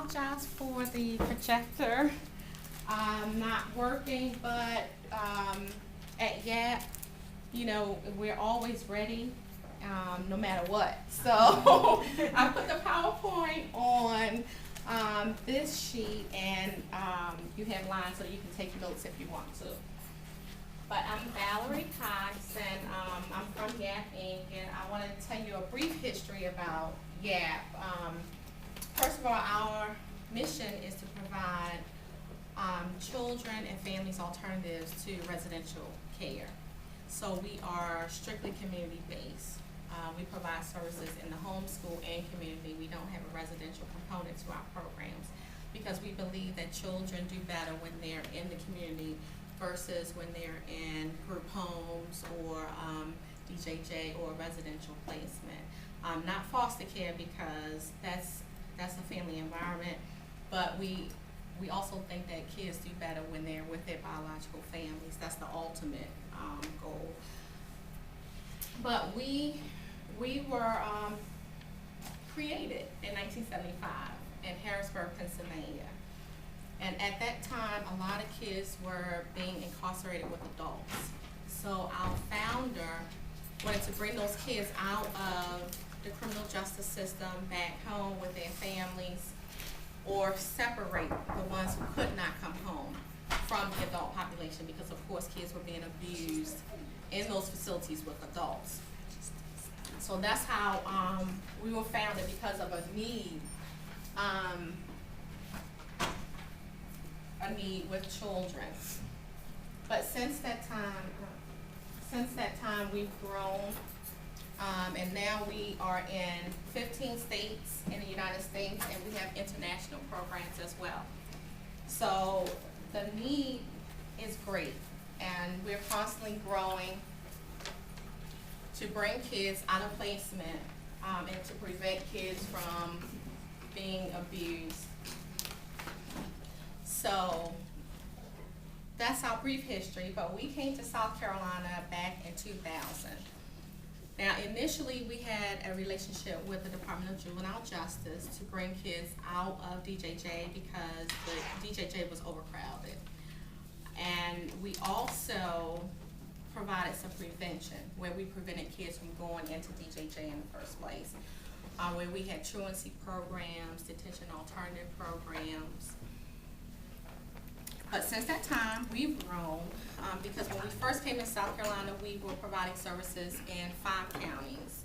apologize for the projector not working, but at YAP, you know, we're always ready, no matter what. So I put the PowerPoint on this sheet, and you have lines so you can take notes if you want to. But I'm Valerie Cox, and I'm from YAP Inc., and I want to tell you a brief history about YAP. First of all, our mission is to provide children and families alternatives to residential care. So we are strictly community-based. We provide services in the home, school, and community. We don't have a residential component to our programs because we believe that children do better when they're in the community versus when they're in group homes or DJJ or residential placement. Not foster care because that's a family environment, but we also think that kids do better when they're with their biological families. That's the ultimate goal. But we were created in 1975 in Harrisburg, Pennsylvania. And at that time, a lot of kids were being incarcerated with adults. So our founder wanted to bring those kids out of the criminal justice system back home with their families, or separate the ones who could not come home from the adult population, because of course kids were being abused in those facilities with adults. So that's how we were founded, because of a need with children. But since that time we've grown, and now we are in 15 states in the United States, and we have international programs as well. So the need is great, and we're constantly growing to bring kids out of placement and to prevent kids from being abused. So that's our brief history, but we came to South Carolina back in 2000. Now, initially, we had a relationship with the Department of Juvenile Justice to bring kids out of DJJ because the DJJ was overcrowded. And we also provided some prevention, where we prevented kids from going into DJJ in the first place, where we had truancy programs, detention alternative programs. But since that time, we've grown, because when we first came to South Carolina, we were providing services in 5 counties: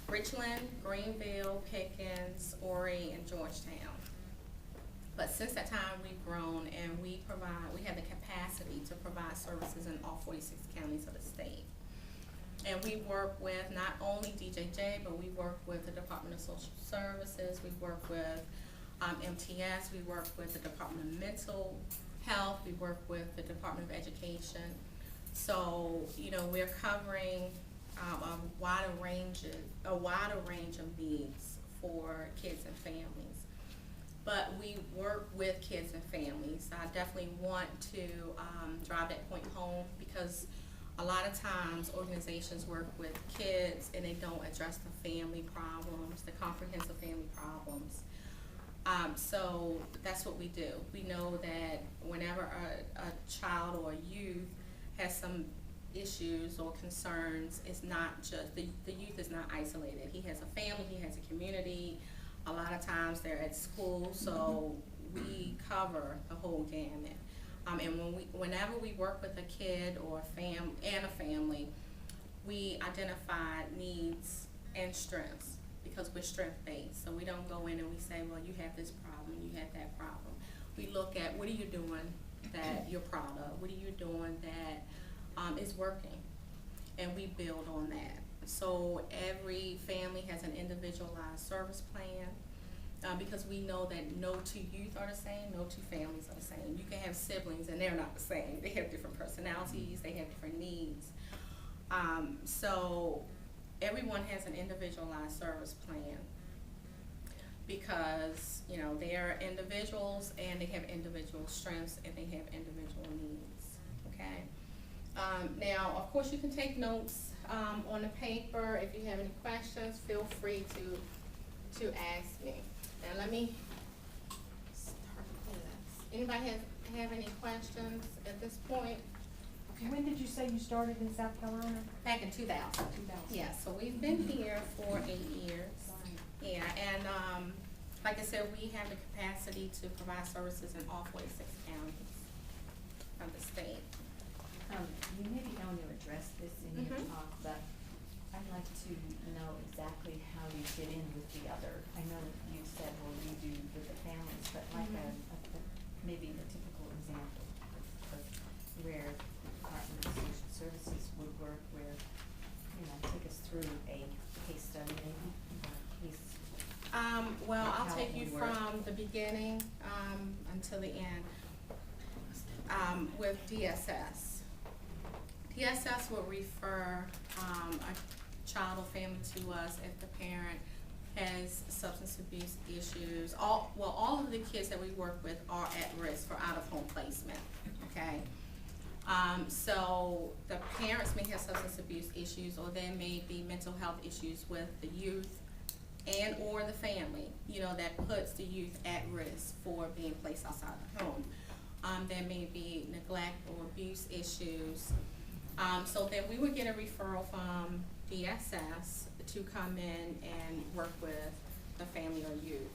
Richland, Greenville, Pickens, Horry, and Georgetown. But since that time, we've grown, and we have the capacity to provide services in all 46 counties of the state. And we work with not only DJJ, but we work with the Department of Social Services, we work with MTS, we work with the Department of Mental Health, we work with the Department of Education. So, you know, we're covering a wider range of needs for kids and families. But we work with kids and families. I definitely want to drive that point home, because a lot of times organizations work with kids and they don't address the family problems, the comprehensive family problems. So that's what we do. We know that whenever a child or a youth has some issues or concerns, it's not just, the youth is not isolated. He has a family, he has a community. A lot of times they're at school, so we cover the whole gamut. And whenever we work with a kid or a family, we identify needs and strengths, because we're strength-based. So we don't go in and we say, well, you have this problem, you have that problem. We look at, what are you doing that you're proud of? What are you doing that is working? And we build on that. So every family has an individualized service plan, because we know that no two youth are the same, no two families are the same. You can have siblings and they're not the same. They have different personalities, they have different needs. So everyone has an individualized service plan, because, you know, they are individuals and they have individual strengths and they have individual needs, okay? Now, of course, you can take notes on the paper. If you have any questions, feel free to ask me. Now, let me Anybody have any questions at this point? Okay, when did you say you started in South Carolina? Back in 2000. 2000. Yeah, so we've been here for 8 years. Yeah, and like I said, we have the capacity to provide services in all 46 counties of the state. You maybe don't address this in your Mhm. talk, but I'd like to know exactly how you fit in with the other. I know that you said, well, you do with the families, but like maybe a typical example of where the Department of Social Services would work, where, take us through a case study maybe, or a case. Well, I'll How take it you would work. from the beginning until the end. With DSS. DSS will refer a child or family to us if the parent has substance abuse issues. All of the kids that we work with are at risk for out-of-home placement, okay? So the parents may have substance abuse issues, or there may be mental health issues with the youth and or the family, that puts the youth at risk for being placed outside the home. There may be neglect or abuse issues. So then we would get a referral from DSS to come in and work with the family or youth.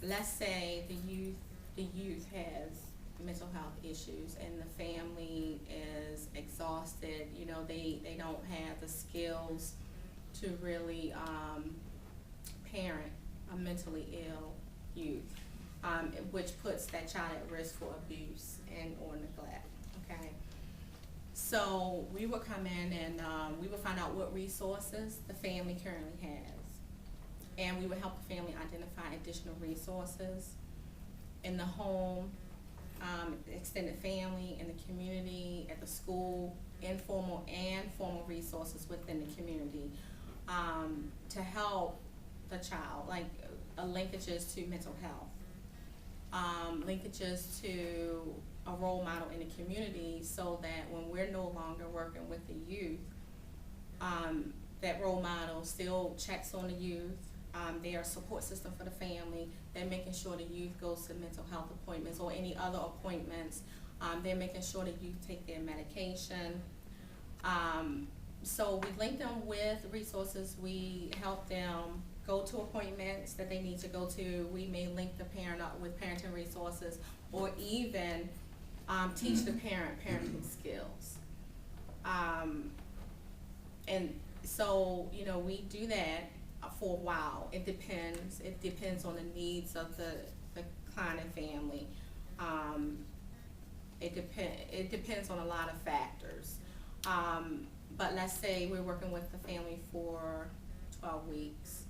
Let's say the youth has mental health issues and the family is exhausted, they don't have the skills to really parent a mentally ill youth, which puts that child at risk for abuse and or neglect, okay? So we would come in and we would find out what resources the family currently has. And we would help the family identify additional resources in the home, extended family, in the community, at the school, informal and formal resources within the community, to help the child, like linkages to mental health, linkages to a role model in the community, so that when we're no longer working with the youth, that role model still checks on the youth. They're a support system for the family. They're making sure the youth goes to mental health appointments or any other appointments. They're making sure the youth take their medication. So we link them with resources. We help them go to appointments that they need to go to. We may link the parent up with parenting resources, or even teach the parent parenting skills. And so, we do that for a while. It depends on the needs of the client and family. It depends on a lot of factors. But let's say we're working with the family for 12 weeks.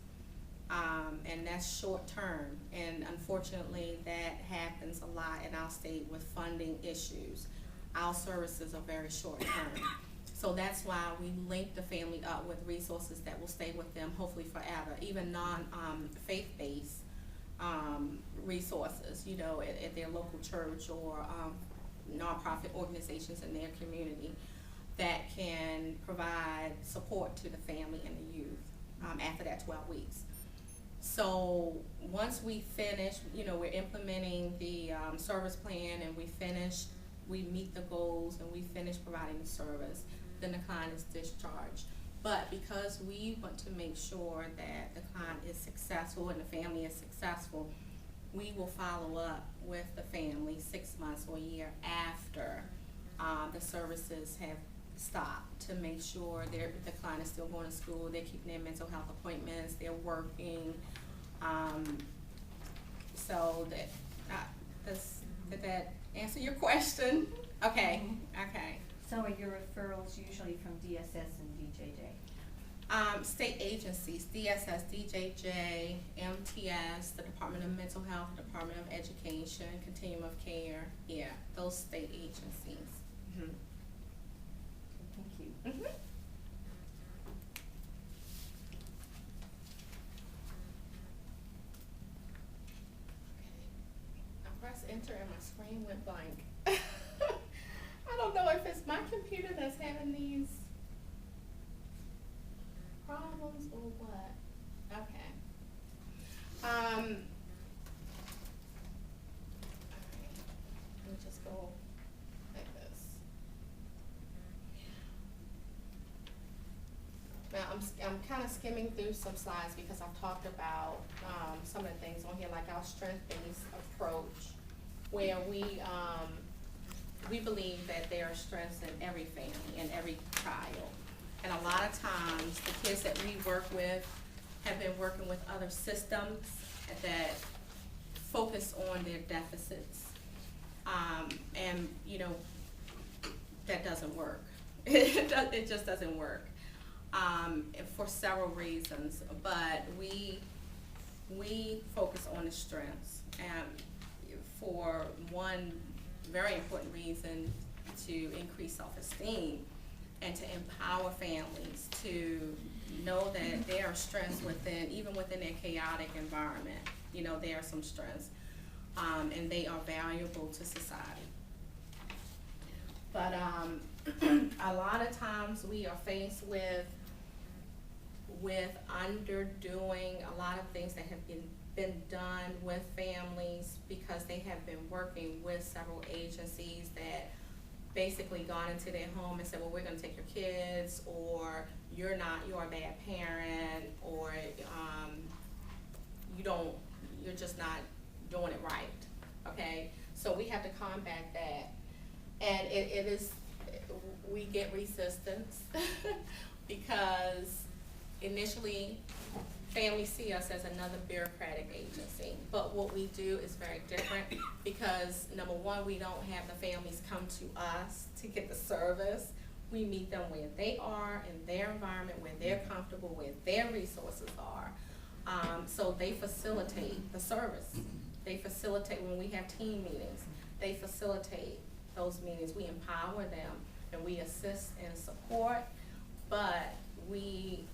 And that's short term, and unfortunately that happens a lot in our state with funding issues. Our services are very short term. So that's why we link the family up with resources that will stay with them hopefully forever, even faith-based resources, at their local church or nonprofit organizations in their community that can provide support to the family and the youth after that 12 weeks. So once we finish, we're implementing the service plan, and we meet the goals and we finish providing the service, then the client is discharged. But because we want to make sure that the client is successful and the family is successful, we will follow up with the family 6 months or a year after the services have stopped, to make sure the client is still going to school, they're keeping their mental health appointments, they're working. So did that answer your question? Okay, okay. So are your referrals usually from DSS and DJJ? State agencies, DSS, DJJ, MTS, the Department of Mental Health, Department of Education, Continuum of Care, yeah, those state agencies. Mm-hmm. Thank you. Mm-hmm. I pressed enter and my screen went blank. I don't know if it's my computer that's having these problems or what. Okay. I'm kind of skimming through some slides because I've talked about, some of the things on here, like our strength-based approach, where we believe that there are strengths in every family and every child. And a lot of times, the kids that we work with have been working with other systems that focus on their deficits. And, you know, that doesn't work. It just doesn't work, for several reasons. But we focus on the strengths, and for one very important reason, to increase self-esteem and to empower families to know that there are strengths within, even within their chaotic environment. You know, there are some strengths, and they are valuable to society. But a lot of times we are faced with underdoing a lot of things that have been done with families, because they have been working with several agencies that basically gone into their home and said, well, we're gonna take your kids, or you're a bad parent, or you're just not doing it right, okay? So we have to combat that. And we get resistance because initially families see us as another bureaucratic agency. But what we do is very different, because number one, we don't have the families come to us to get the service. We meet them where they are, in their environment, where they're comfortable, where their resources are. So they facilitate the service. They facilitate when we have team meetings. They facilitate those meetings. We empower them and we assist and support, but we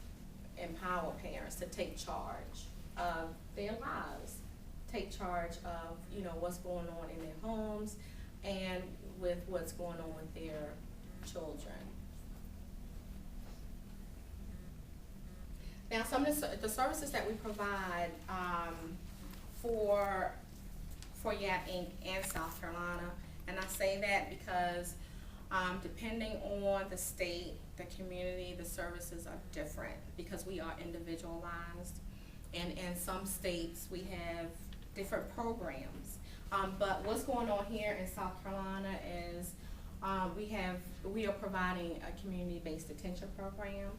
empower parents to take charge of their lives, take charge of, you know, what's going on in their homes and with what's going on with their children. Now, some of the services that we provide for YAP Inc. and South Carolina, and I say that because depending on the state, the community, the services are different because we are individualized. And in some states, we have different programs. But what's going on here in South Carolina is we are providing a community-based detention program.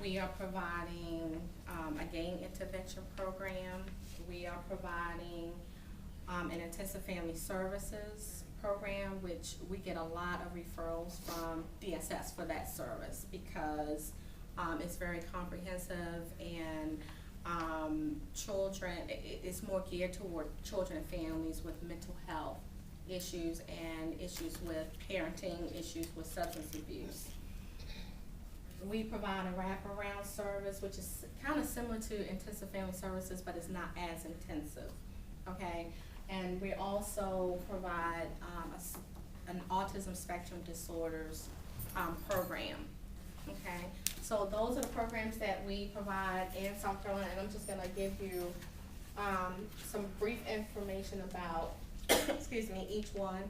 We are providing a gang intervention program. We are providing an intensive family services program, which we get a lot of referrals from DSS for that service because it's very comprehensive, and it's more geared toward children and families with mental health issues and issues with parenting, issues with substance abuse. We provide a wraparound service, which is kind of similar to intensive family services, but it's not as intensive, okay? And we also provide an autism spectrum disorders program, okay? So those are the programs that we provide in South Carolina, and I'm just gonna give you some brief information about, excuse me, each one.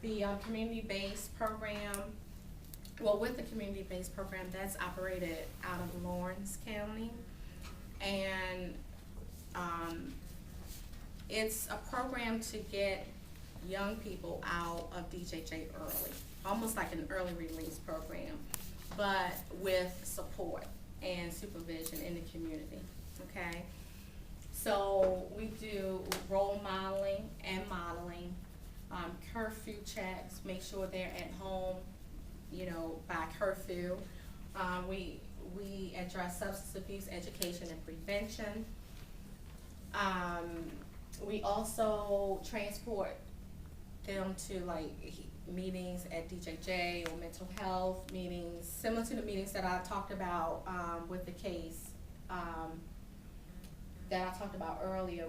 The community-based program, well, with the community-based program, that's operated out of Lawrence County, and it's a program to get young people out of DJJ early, almost like an early release program, but with support and supervision in the community, okay? So we do role modeling and modeling, curfew checks, make sure they're at home, you know, by curfew. We address substance abuse education and prevention. We also transport them to like meetings at DJJ or mental health meetings, similar to the meetings that I talked about with the case that I talked about earlier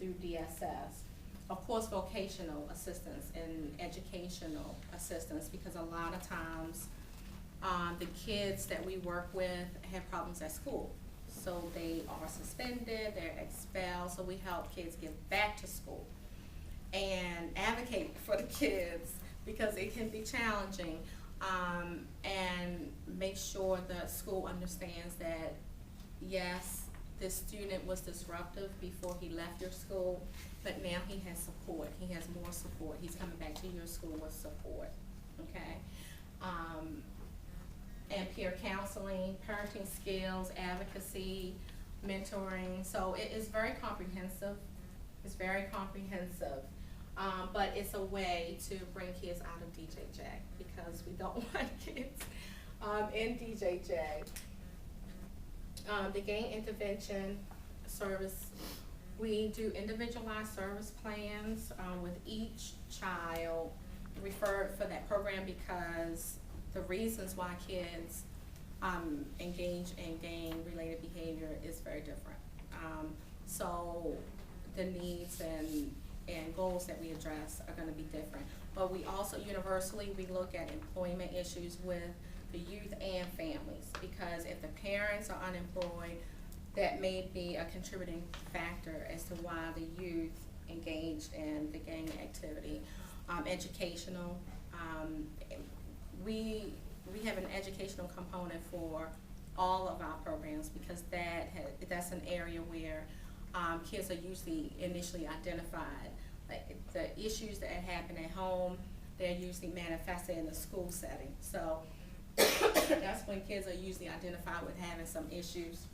through DSS. Of course, vocational assistance and educational assistance, because a lot of times the kids that we work with have problems at school. So they are suspended, they're expelled, so we help kids get back to school and advocate for the kids because it can be challenging. and make sure the school understands that, yes, this student was disruptive before he left your school, but now he has support, he has more support, he's coming back to your school with support, okay? And peer counseling, parenting skills, advocacy, mentoring, so it is very comprehensive. It's very comprehensive, but it's a way to bring kids out of DJJ because we don't want kids in DJJ. The gang intervention service, we do individualized service plans with each child referred for that program because the reasons why kids engage in gang-related behavior is very different. So the needs and goals that we address are gonna be different. But we also universally, we look at employment issues with the youth and families, because if the parents are unemployed, that may be a contributing factor as to why the youth engaged in the gang activity. Educational, we have an educational component for all of our programs because that's an area where kids are usually initially identified. Like the issues that happen at home, they're usually manifested in the school setting. So that's when kids are usually identified with having some issues.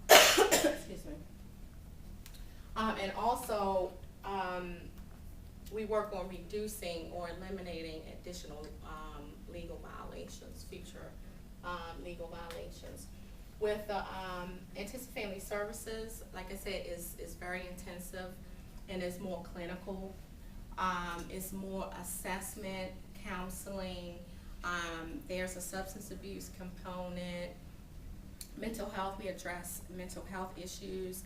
Excuse me. And also, we work on reducing or eliminating additional legal violations, future legal violations. With the intensive family services, like I said, is very intensive and is more clinical. It's more assessment, counseling. There's a substance abuse component. Mental health, we address mental health issues,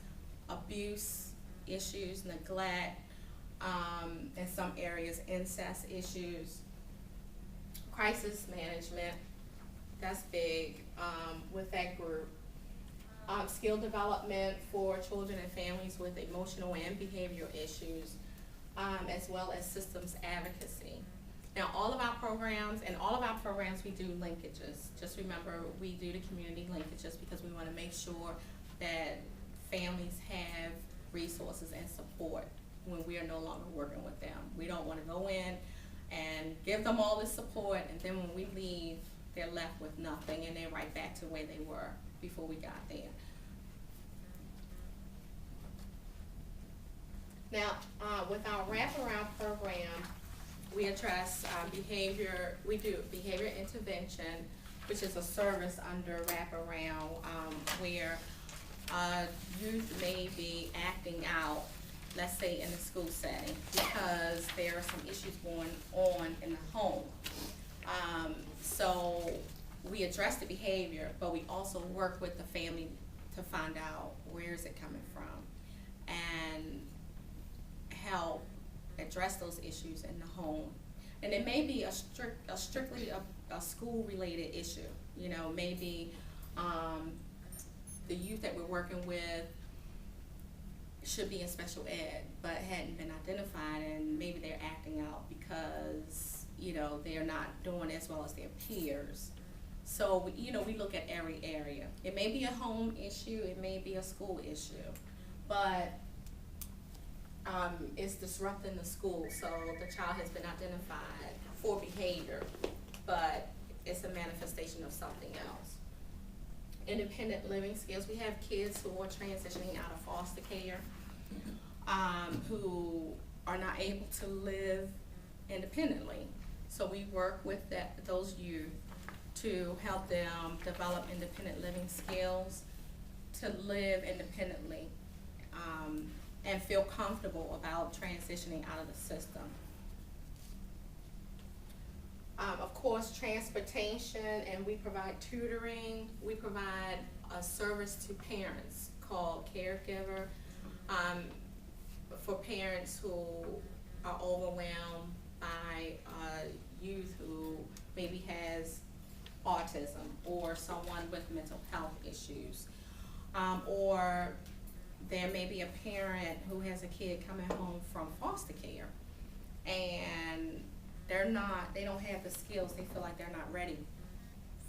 abuse issues, neglect, in some areas, incest issues, crisis management, that's big with that group. Skill development for children and families with emotional and behavioral issues, as well as systems advocacy. Now, all of our programs, we do linkages. Just remember, we do the community linkages because we want to make sure that families have resources and support when we are no longer working with them. We don't want to go in and give them all this support, and then when we leave, they're left with nothing, and they're right back to where they were before we got there. Now, with our wraparound program, we address behavior. We do behavior intervention, which is a service under wraparound where youth may be acting out, let's say in the school setting, because there are some issues going on in the home. So we address the behavior, but we also work with the family to find out where is it coming from and help address those issues in the home. And it may be strictly a school-related issue. You know, maybe the youth that we're working with should be in special ed, but hadn't been identified, and maybe they're acting out because, you know, they're not doing as well as their peers. So, you know, we look at every area. It may be a home issue, it may be a school issue, but it's disrupting the school, so the child has been identified for behavior, but it's a manifestation of something else. Independent living skills, we have kids who are transitioning out of foster care, who are not able to live independently. So we work with those youth to help them develop independent living skills, to live independently, and feel comfortable about transitioning out of the system. Of course, transportation, and we provide tutoring. We provide a service to parents called Caregiver, for parents who are overwhelmed by youth who maybe has autism or someone with mental health issues, or there may be a parent who has a kid coming home from foster care and they don't have the skills, they feel like they're not ready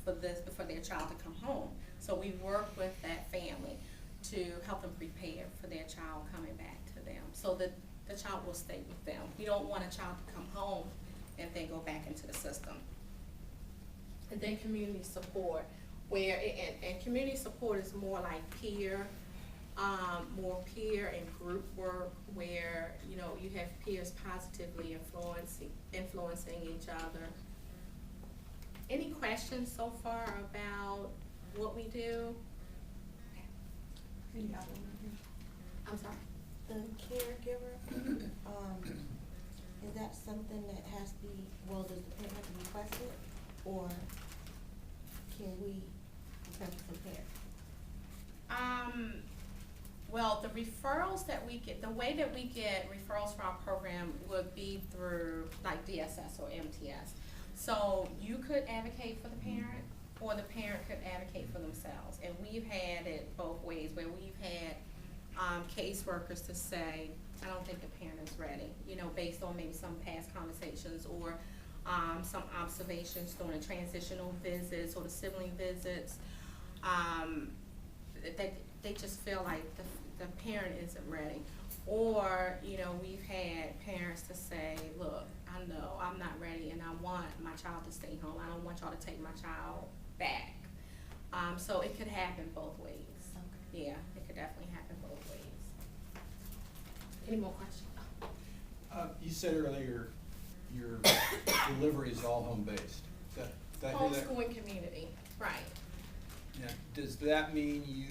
for their child to come home. So we work with that family to help them prepare for their child coming back to them, so that the child will stay with them. We don't want a child to come home and then go back into the system. And then community support, where, and community support is more like more peer and group work, where, you know, you have peers positively influencing each other. Any questions so far about what we do? I'm sorry? The caregiver, is that something that has to be, well, does the parent have to request it, or can we request it from parent? Well, the referrals that we get, the way that we get referrals for our program would be through like DSS or MTS. So you could advocate for the parent, or the parent could advocate for themselves. And we've had it both ways, where we've had caseworkers to say, I don't think the parent is ready, you know, based on maybe some past conversations, or some observations during the transitional visits or the sibling visits. They just feel like the parent isn't ready. Or, you know, we've had parents to say, look, I know I'm not ready and I want my child to stay home. I don't want y'all to take my child back. So it could happen both ways. Okay. Yeah, it could definitely happen both ways. Any more questions? You said earlier your delivery is all home-based. Did I hear that? Homeschooling community, right. Yeah. Does that mean you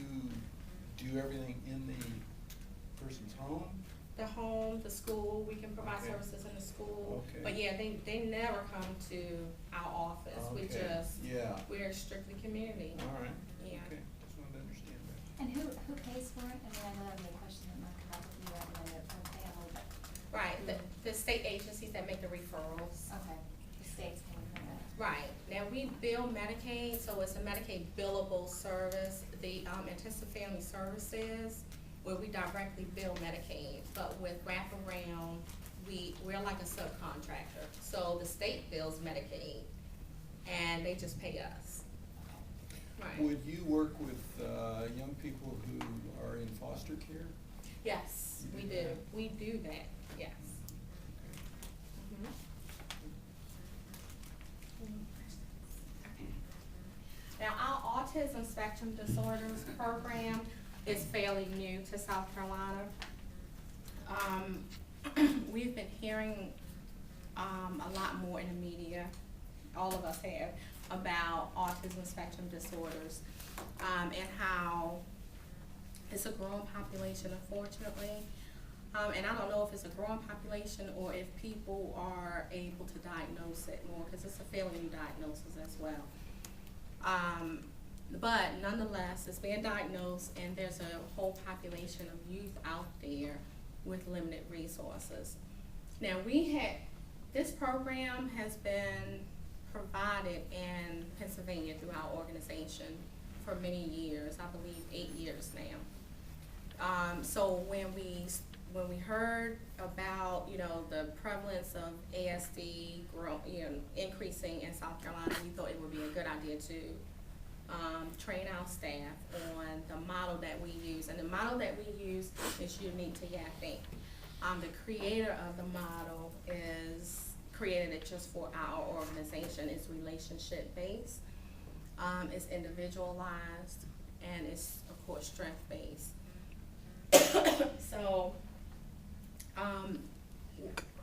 do everything in the person's home? The home, the school, we can provide Okay. services in the school. Okay. But yeah, they never come to our office. We Okay. just, Yeah. we're strictly community. All right. Yeah. Okay, just wanted to understand that. And who pays for it? I mean, I know that would be a question that might come up with you, I know that from family, but, Right, the state agencies that make the referrals. okay, the state's paying for that. Right, now we bill Medicaid, so it's a Medicaid billable service. The intensive family services, where we directly bill Medicaid, but with wraparound, we're like a subcontractor. So the state bills Medicaid, and they just pay us. Right. Would you work with young people who are in foster care? Yes, You we do do. that? We do that, yes. Okay. Mhm. Okay. Now, our autism spectrum disorders program is fairly new to South Carolina. We've been hearing a lot more in the media, all of us have, about autism spectrum disorders, and how it's a growing population, unfortunately. And I don't know if it's a growing population or if people are able to diagnose it more, because it's a fairly new diagnosis as well. But nonetheless, it's being diagnosed, and there's a whole population of youth out there with limited resources. Now, this program has been provided in Pennsylvania through our organization for many years, I believe 8 years now. So when we heard about, you know, the prevalence of ASD increasing in South Carolina, we thought it would be a good idea to train our staff on the model that we use. And the model that we use is unique to YAP Inc. The creator of the model created it just for our organization. It's relationship based, it's individualized, and it's of course strength based. So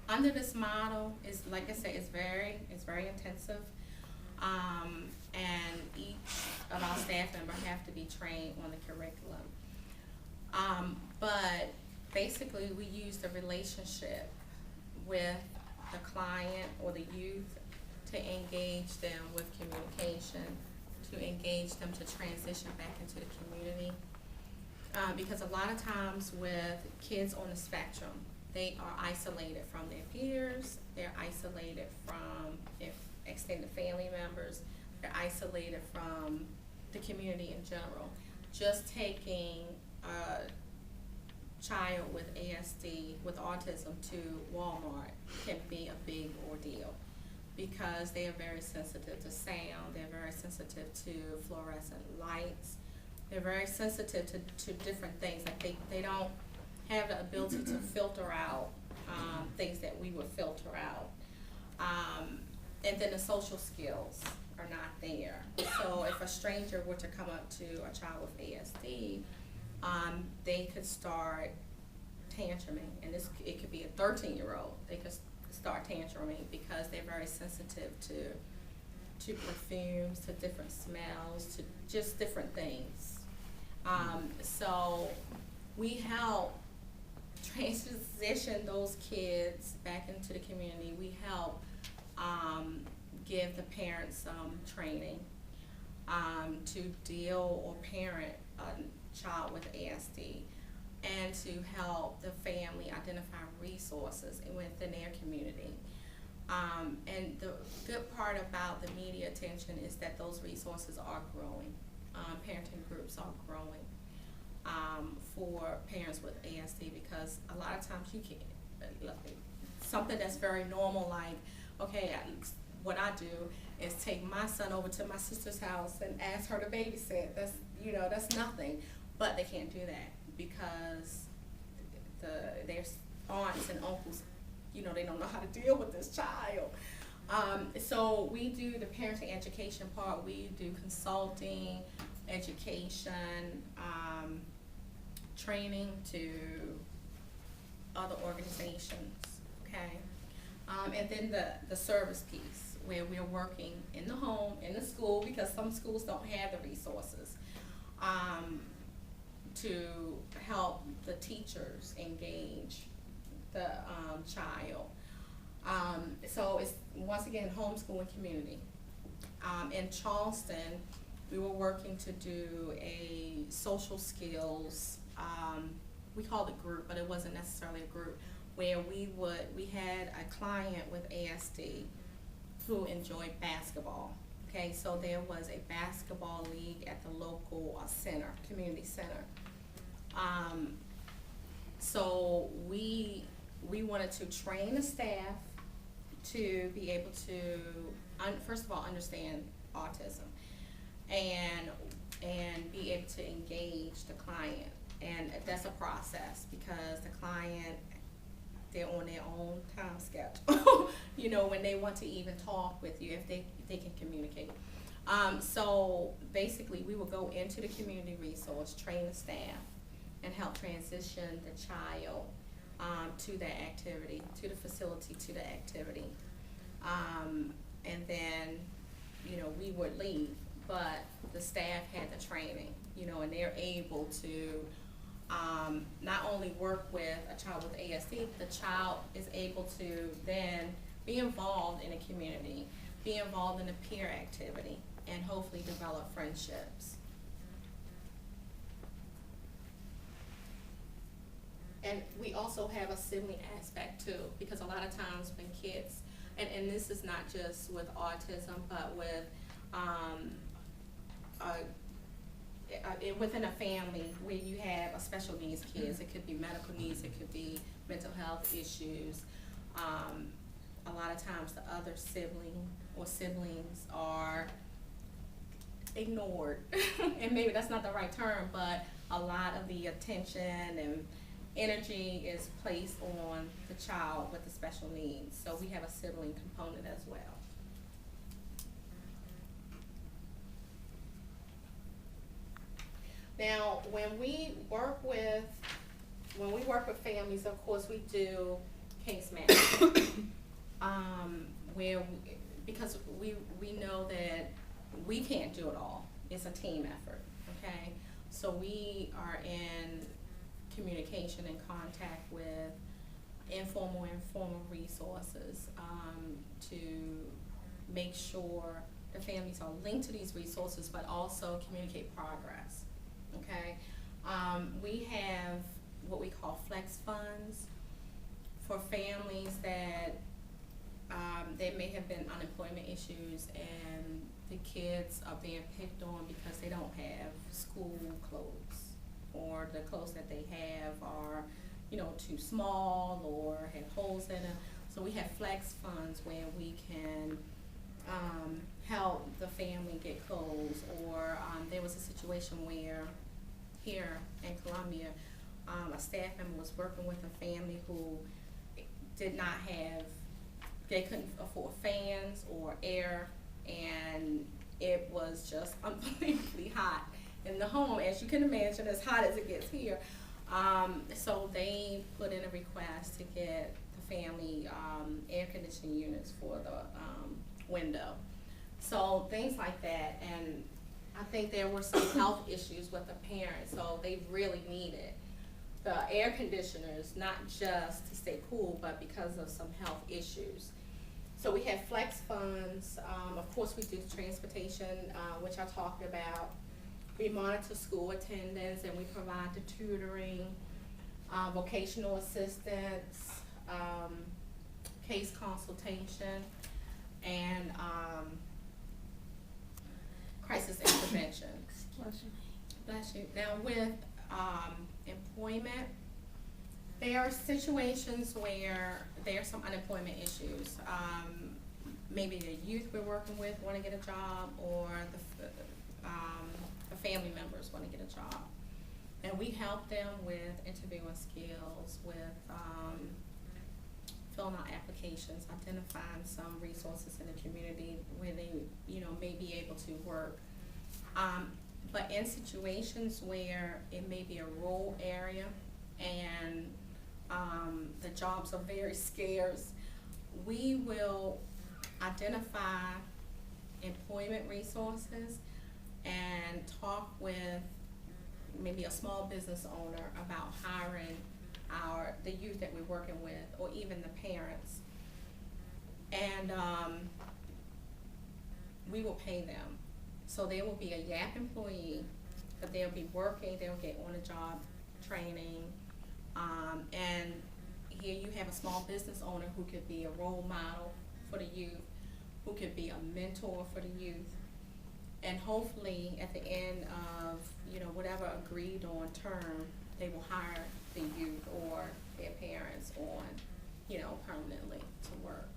under this model, is like I said, it's very intensive, and each of our staff members have to be trained on the curriculum. But basically, we use the relationship with the client or the youth to engage them with communication, to engage them to transition back into the community. Because a lot of times with kids on the spectrum, they are isolated from their peers, they're isolated from their extended family members, they're isolated from the community in general. Just taking a child with ASD, with autism, to Walmart can be a big ordeal. because they are very sensitive to sound, they're very sensitive to fluorescent lights, they're very sensitive to different things. Like they don't have the ability to filter out things that we would filter out. And then the social skills are not there. So if a stranger were to come up to a child with ASD, they could start tantruming, and it could be a 13-year-old. They could start tantruming because they're very sensitive to perfumes, to different smells, to just different things. So we help transition those kids back into the community. We help give the parents some training to deal or parent a child with ASD, and to help the family identify resources within their community. And the good part about the media attention is that those resources are growing. Parenting groups are growing for parents with ASD, because a lot of times you can't, something that's very normal, like, okay, what I do is take my son over to my sister's house and ask her to babysit. That's nothing, but they can't do that because their aunts and uncles, they don't know how to deal with this child. So we do the parenting education part. We do consulting, education, training to other organizations, okay? And then the service piece, where we're working in the home, in the school, because some schools don't have the resources, to help the teachers engage the child. So it's, once again, homeschool community. In Charleston, we were working to do a social skills, we called it group, but it wasn't necessarily a group, where we had a client with ASD who enjoyed basketball. Okay, so there was a basketball league at the local center, community center. So we wanted to train the staff to be able to, first of all, understand autism, and be able to engage the client. And that's a process, because the client, they're on their own time schedule, when they want to even talk with you, if they can communicate. So basically, we will go into the community resource, train the staff, and help transition the child to that activity, to the facility, to the activity. And then, we would leave, but the staff had the training, and they're able to not only work with a child with ASD, the child is able to then be involved in a community, be involved in a peer activity, and hopefully develop friendships. And we also have a sibling aspect too, because a lot of times when kids, and this is not just with autism, but with within a family where you have a special needs kids, it could be medical needs, it could be mental health issues. A lot of times the other sibling or siblings are ignored, and maybe that's not the right term, but a lot of the attention and energy is placed on the child with the special needs. So we have a sibling component as well. Now, when we work with families, of course, we do case management, because we know that we can't do it all. It's a team effort, okay? So we are in communication and contact with informal and formal resources to make sure the families are linked to these resources, but also communicate progress. Okay, we have what we call flex funds for families that there may have been unemployment issues and the kids are being picked on because they don't have school clothes, or the clothes that they have are, too small or have holes in them. So we have flex funds where we can, help the family get clothes, or, there was a situation where here in Columbia, a staff member was working with a family who did not have, they couldn't afford fans or air, and it was just unbelievably hot in the home, as you can imagine, as hot as it gets here. So they put in a request to get the family, air conditioning units for the, window. So things like that, and I think there were some health issues with the parents, so they really needed the air conditioners, not just to stay cool, but because of some health issues. So we have flex funds, of course we do transportation, which I talked about. We monitor school attendance, and we provide the tutoring, vocational assistance, case consultation, and, crisis intervention. Bless you. Now with, employment, there are situations where there are some unemployment issues. Maybe the youth we're working with wanna get a job, or the family members wanna get a job. And we help them with interviewing skills, with, filling out applications, identifying some resources in the community where they, may be able to work. But in situations where it may be a rural area and, the jobs are very scarce, we will identify employment resources and talk with maybe a small business owner about hiring the youth that we're working with, or even the parents. And, we will pay them. So there will be a YAP employee, but they'll be working, they'll get on-the-job training. And here you have a small business owner who could be a role model for the youth, who could be a mentor for the youth. And hopefully, at the end of, whatever agreed on term, they will hire the youth or their parents on, permanently to work.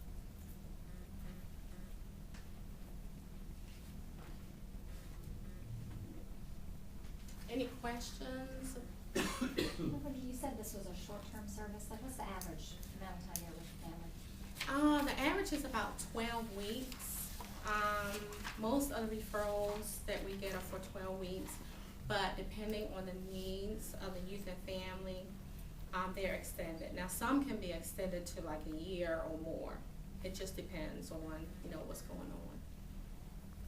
Any questions? Beverly, you said this was a short-term service, like what's the average amount of time you're with the family? The average is about 12 weeks. Most of the referrals that we get are for 12 weeks, but depending on the needs of the youth and family, they're extended. Now, some can be extended to like a year or more. It just depends on, what's going on.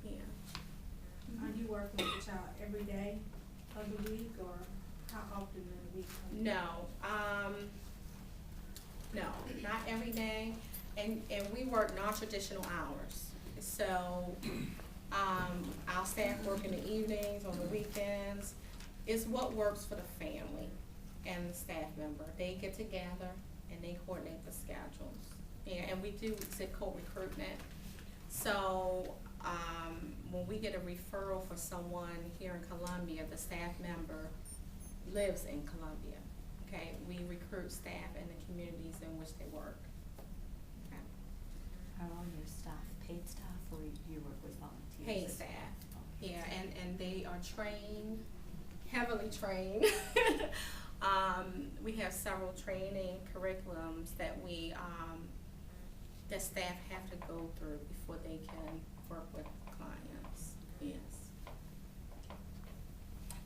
Yeah. Are you working with the child every day of the week, or how often in the week? No, no, not every day, and we work non-traditional hours. So, our staff work in the evenings, on the weekends. It's what works for the family and the staff member. They get together and they coordinate the schedules. Yeah, and we do zip code recruitment. So, when we get a referral for someone here in Columbia, the staff member lives in Columbia. Okay, we recruit staff in the communities in which they work. Okay. Are all your staff paid staff, or you work with volunteers? Paid as well? staff, Okay. yeah, and they are trained, heavily trained. We have several training curriculums that that staff have to go through before they can work with clients, yes.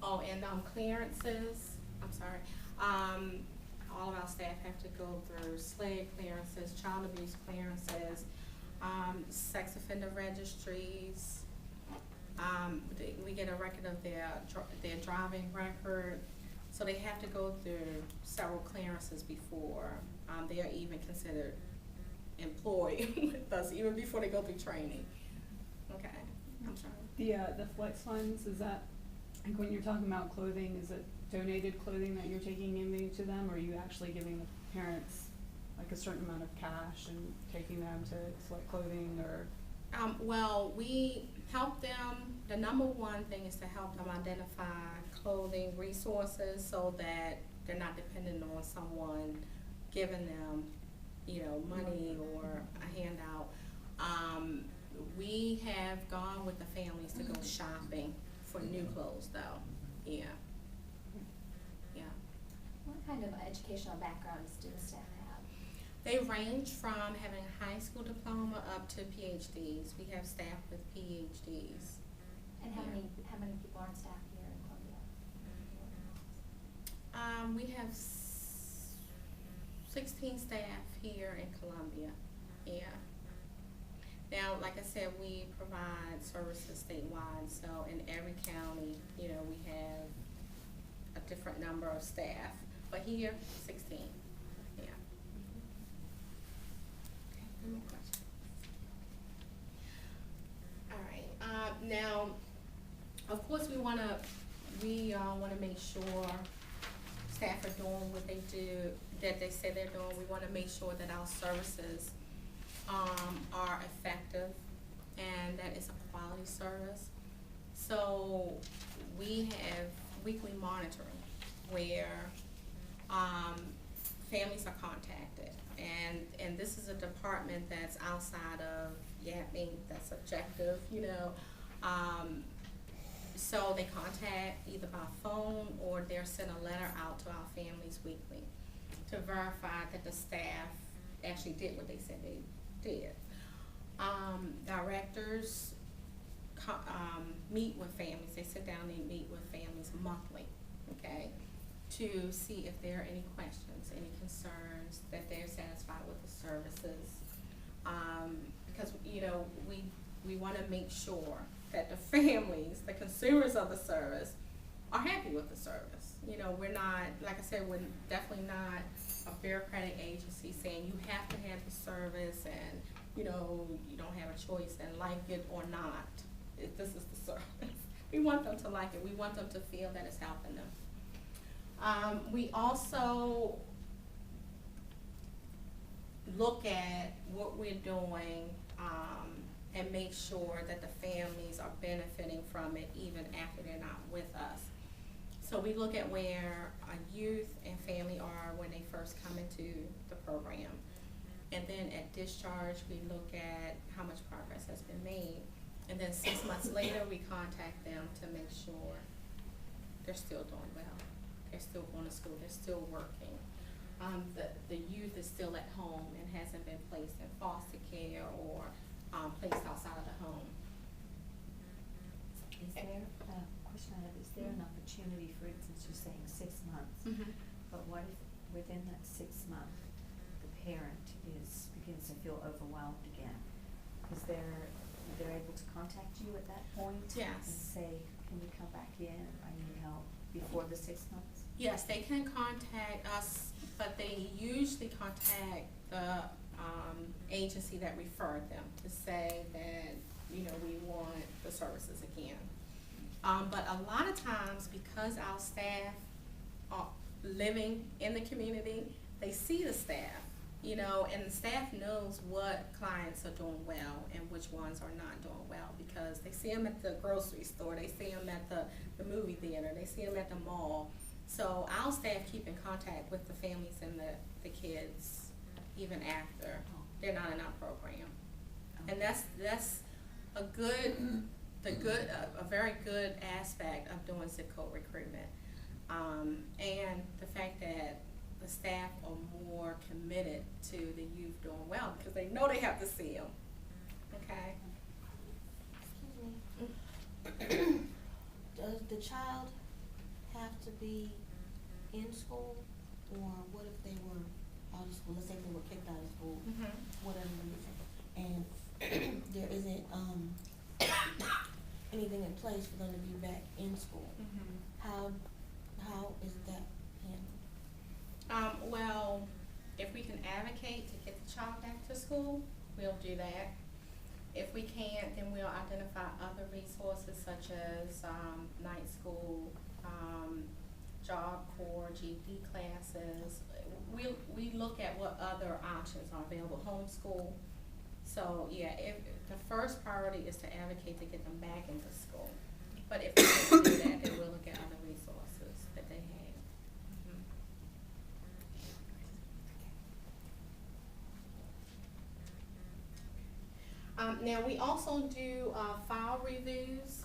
Oh, and clearances, I'm sorry, all of our staff have to go through SLED clearances, child abuse clearances, sex offender registries. We get a record of their driving record, so they have to go through several clearances before they are even considered employed with us, even before they go through training. Okay, I'm sorry. The flex funds, is that, like when you're talking about clothing, is it donated clothing that you're taking in to them, or are you actually giving the parents like a certain amount of cash and taking them to select clothing, or? Well, we help them, the number one thing is to help them identify clothing resources so that they're not dependent on someone giving them money or a handout. We have gone with the families to go shopping for new clothes though, yeah. Yeah. What kind of educational backgrounds do the staff have? They range from having a high school diploma up to PhDs. We have staff with PhDs. And how Yeah. many people are on staff here in Columbia? We have 16 staff here in Columbia, yeah. Now, like I said, we provide services statewide, so in every county, we have a different number of staff, but here, 16, yeah. Okay, any more questions? All right, now, of course, we wanna make sure staff are doing what they do, that they say they're doing. We wanna make sure that our services, are effective and that it's a quality service. So we have weekly monitoring where, families are contacted. And this is a department that's outside of yapping, that's objective, so they contact either by phone or they're sent a letter out to our families weekly to verify that the staff actually did what they said they did. Directors meet with families. They sit down and meet with families monthly, okay, to see if there are any questions, any concerns, that they're satisfied with the services. Because we want to make sure that the families, the consumers of the service, are happy with the service. We're not, like I said, we're definitely not a bureaucratic agency saying you have to have the service and, you don't have a choice and like it or not. This is the service. We want them to like it. We want them to feel that it's helping them. We also look at what we're doing, and make sure that the families are benefiting from it even after they're not with us. So we look at where a youth and family are when they first come into the program. And then at discharge, we look at how much progress has been made. And then 6 months later, we contact them to make sure they're still doing well. They're still going to school, they're still working. The youth is still at home and hasn't been placed in foster care or placed outside of the home. Is there, question I have, is there an opportunity, for instance, you're saying 6 months, but what if within that 6 months, the parent begins to feel overwhelmed again? Is they're able to contact you at that point? Yes. And say, can you come back in, I need help, before the 6 months? Yes, they can contact us, but they usually contact the agency that referred them to say that, we want the services again. But a lot of times, because our staff are living in the community, they see the staff, and the staff knows what clients are doing well and which ones are not doing well, because they see them at the grocery store, they see them at the movie theater, they see them at the mall. So our staff keep in contact with the families and the kids even after they're not in our program. And that's a very good aspect of doing zip code recruitment. And the fact that the staff are more committed to the youth doing well because they know they have to see them. Okay? Excuse me. Does the child have to be in school, or what if they were out of school? Let's say they were kicked out of school, whatever reason, and there isn't anything in place for them to be back in school. How is that handled? Well, if we can advocate to get the child back to school, we'll do that. If we can't, then we'll identify other resources such as night school, Job Corps, GED classes. We look at what other options are available, homeschool. So yeah, if the first priority is to advocate to get them back into school. But if we can't do that, then we'll look at other resources that they have. Now, we also do, file reviews,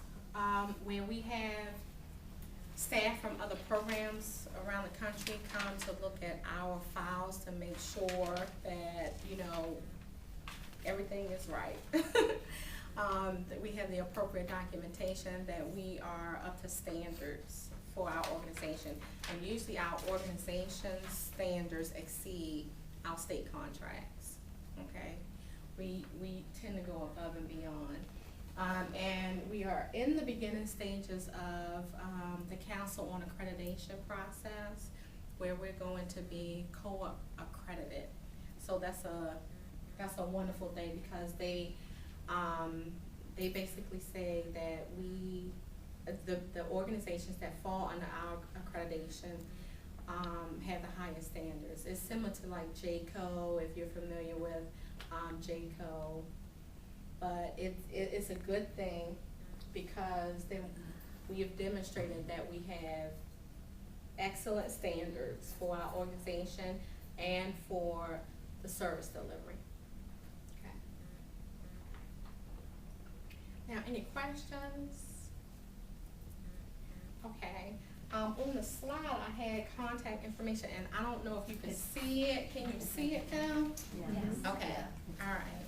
where we have staff from other programs around the country come to look at our files to make sure that, you know, everything is right. That we have the appropriate documentation, that we are up to standards for our organization. And usually our organization's standards exceed our state contracts, okay? We tend to go above and beyond. And we are in the beginning stages of, the council on accreditation process, where we're going to be co-op accredited. So that's a wonderful thing, because they basically say that the organizations that fall under our accreditation, have the highest standards. It's similar to like JCO, if you're familiar with, JCO. But it's a good thing, because then we have demonstrated that we have excellent standards for our organization and for the service delivery. Okay. Now, any questions? Okay. On the slide, I had contact information, and I don't know if you can see it. Can you see it now? Yes. Okay, all right.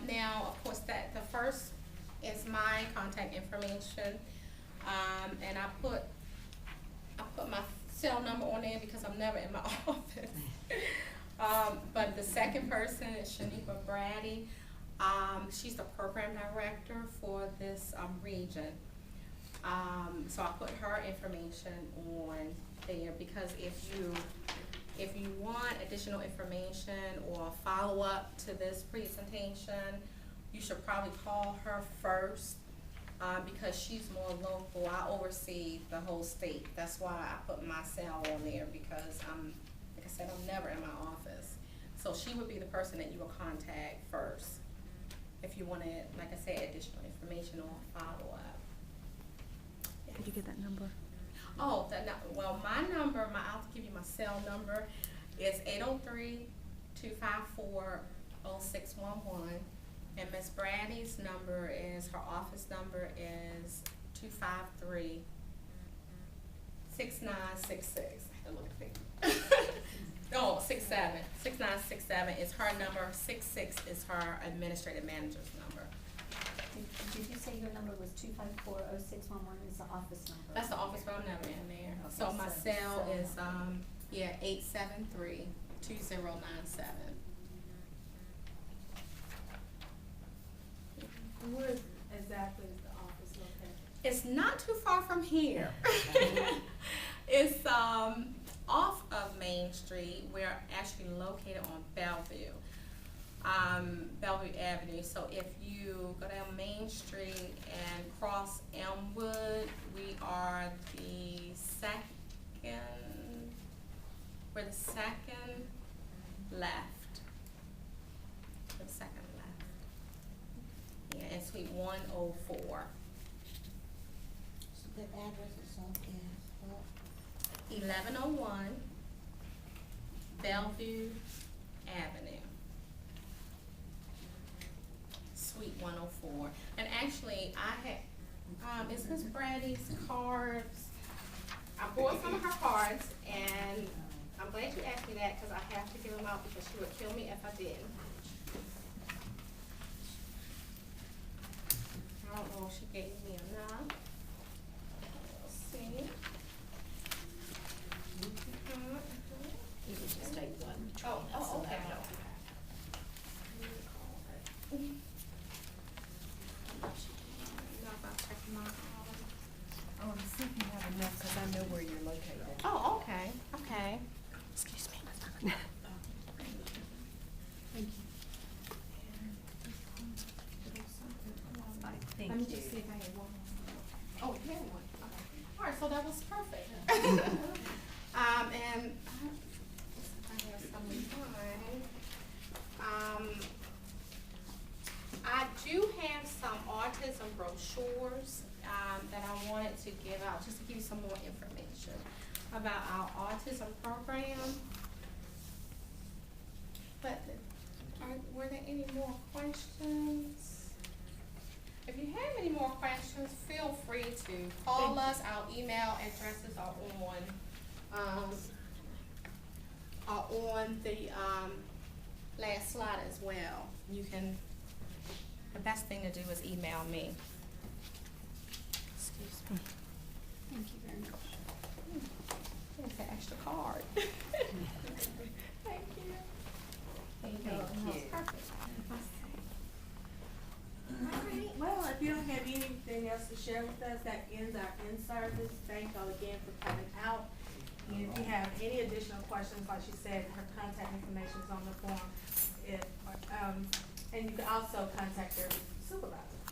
Now, of course, the first is my contact information, and I put my cell number on there because I'm never in my office. But the second person is Shaniqua Brady. She's the program director for this region. So I put her information on there, because if you want additional information or follow up to this presentation, you should probably call her first, because she's more local. I oversee the whole state. That's why I put my cell on there, because like I said, I'm never in my office. So she would be the person that you will contact first if you wanted, like I said, additional information or follow up. Did you get that number? Oh, well, my number, I'll give you my cell number, is 803-254-0611. And Miss Brady's number is, her office number is 253-6966. I look at it. No, 67. 6967 is her number. 66 is her administrative manager's number. Did you say your number was 254-0611 is the office number? That's the office, but I'm never in there. Okay, So my so cell is, number. 873-2097. Where exactly is the office located? It's not too far from here. It's, off of Main Street. We're actually located on Bellevue. Bellevue Avenue. So if you go down Main Street and cross Elmwood, we are the second left. The second left. Yeah, and suite 104. So the address is on is what? 1101 Bellevue Avenue. Suite 104. And actually, I had, it's Miss Brady's cards. I bought some of her cards, and I'm glad you asked me that, because I have to give them out, because she would kill me if I didn't. I don't know if she gave me enough. Let's see. You can just take one. Oh, okay. See if you have enough, because I know where you're located. Oh, okay. Excuse me. Thank you. Thank Let me you. just see if I have one more. Oh, you had one, okay. All right, so that was perfect. And, let's see if I have some in mind. I do have some autism brochures, that I wanted to give out, just to give you some more information about our autism program. But, we're were there any more questions? If you have any more questions, feel free to call us. Our email addresses are on the, last slide as well. You can, the best thing to do is email me. Excuse me. Thank you very much. There's an extra card. Thank you. There you go. Thank That's you. perfect. Alright, well, if you don't have anything else to share with us, that ends our in-service. Thank y'all again for coming out. And if you have any additional questions, like she said, her contact information is on the form. And you can also contact your supervisor.